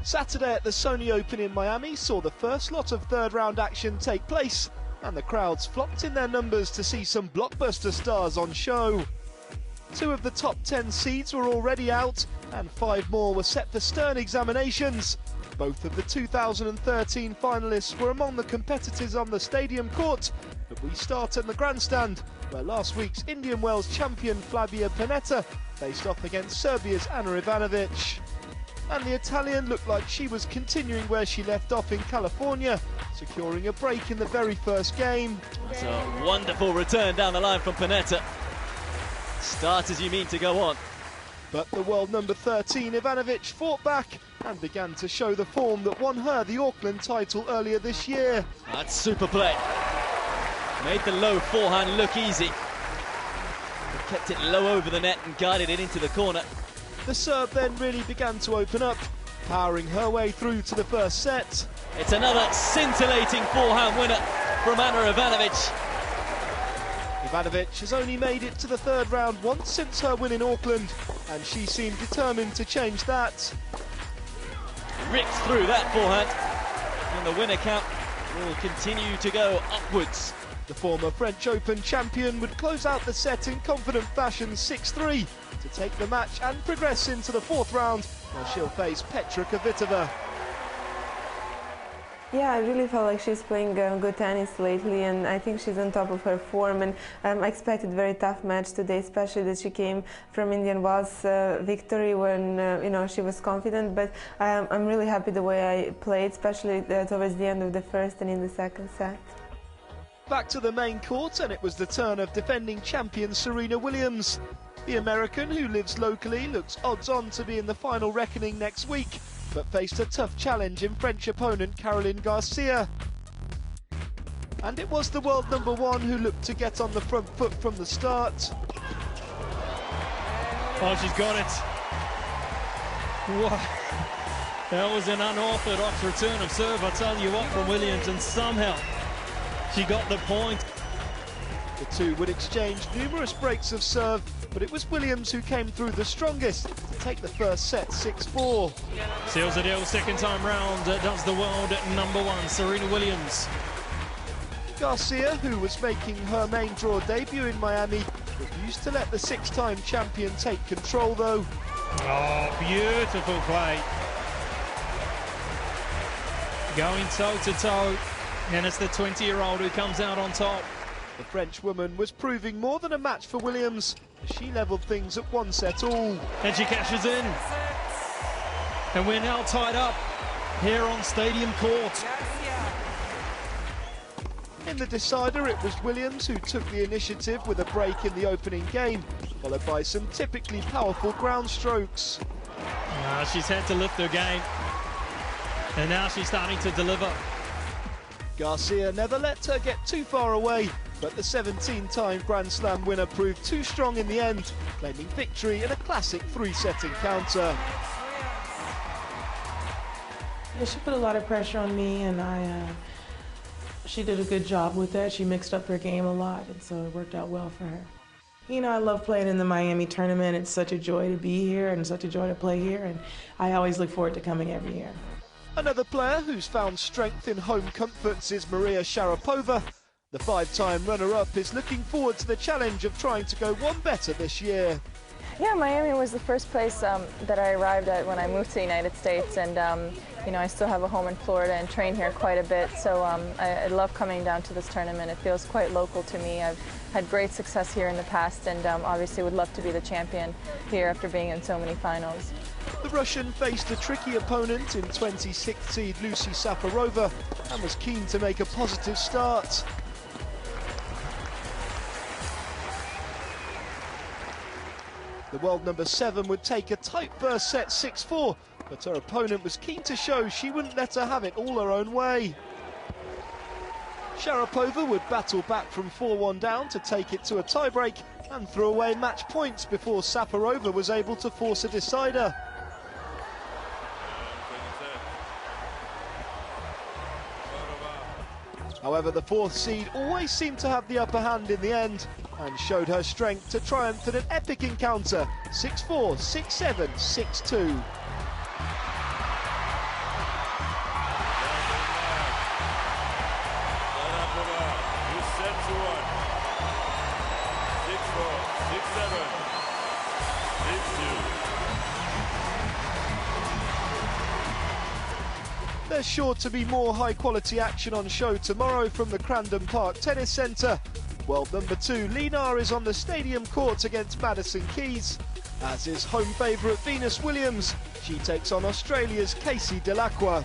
Saturday at the Sony Open in Miami saw the first lot of third-round action take place, and the crowds flocked in their numbers to see some blockbuster stars on show. 2 of the top 10 seeds were already out, and 5 more were set for stern examinations. Both of the 2013 finalists were among the competitors on the stadium court, but we start in the grandstand, where last week's Indian Wells champion Flavia Pennetta faced off against Serbia's Ana Ivanovic. And the Italian looked like she was continuing where she left off in California, securing a break in the very first game. It's a wonderful return down the line from Pennetta. Start as you mean to go on. But the world number 13 Ivanovic fought back and began to show the form that won her the Auckland title earlier this year. That's super play. Made the low forehand look easy. But kept it low over the net and guided it into the corner. The Serb then really began to open up, powering her way through to the first set. It's another scintillating forehand winner from Ana Ivanovic. Ivanovic has only made it to the third round once since her win in Auckland, and she seemed determined to change that. Ripped through that forehand, and the winner count will continue to go upwards. The former French Open champion would close out the set in confident fashion 6-3 to take the match and progress into the fourth round, where she'll face Petra Kvitova. Yeah, I really felt like she's playing good tennis lately, and I think she's on top of her form. And I expected a very tough match today, especially that she came from Indian Wells victory when she was confident. But I'm really happy the way I played, especially towards the end of the first and in the second set. Back to the main court, and it was the turn of defending champion Serena Williams. The American, who lives locally, looks odds-on to be in the final reckoning next week, but faced a tough challenge in French opponent Caroline Garcia. And it was the world number 1 who looked to get on the front foot from the start. Oh, she's got it. Wow. That was an unorthodox return of serve, I tell you what, from Williams, and somehow she got the point. The two would exchange numerous breaks of serve, but it was Williams who came through the strongest to take the first set 6-4. Seals the deal second time round, does the world number 1, Serena Williams. Garcia, who was making her main draw debut in Miami, refused to let the 6-time champion take control though. Oh, beautiful play. Going toe-to-toe, and it's the 20-year-old who comes out on top. The French woman was proving more than a match for Williams, as she levelled things at 1 set all. And she cashes in. And we're now tied up here on Stadium Court. In the decider, it was Williams who took the initiative with a break in the opening game, followed by some typically powerful ground strokes. She's had to lift her game, and now she's starting to deliver. Garcia never let her get too far away, but the 17-time Grand Slam winner proved too strong in the end, claiming victory in a classic 3-set encounter. Yeah, she put a lot of pressure on me, and she did a good job with that. She mixed up her game a lot, and so it worked out well for her. You know, I love playing in the Miami tournament. It's such a joy to be here and such a joy to play here, and I always look forward to coming every year. Another player who's found strength in home comforts is Maria Sharapova. The 5-time runner-up is looking forward to the challenge of trying to go one better this year. Yeah, Miami was the first place that I arrived at when I moved to the United States, and I still have a home in Florida and train here quite a bit, so I love coming down to this tournament. It feels quite local to me. I've had great success here in the past, and obviously would love to be the champion here after being in so many finals. The Russian faced a tricky opponent in 26th seed Lucy Safarova and was keen to make a positive start. The world number 7 would take a tight first set 6-4, but her opponent was keen to show she wouldn't let her have it all her own way. Sharapova would battle back from 4-1 down to take it to a tiebreak and threw away match points before Safarova was able to force a decider. However, the 4th seed always seemed to have the upper hand in the end and showed her strength to triumph in an epic encounter, 6-4, 6-7, 6-2. there's sure to be more high-quality action on show tomorrow from the Crandon Park Tennis Centre. World number 2 Li Na is on the stadium court against Madison Keys, as is home favourite Venus Williams. She takes on Australia's Casey Delacroix.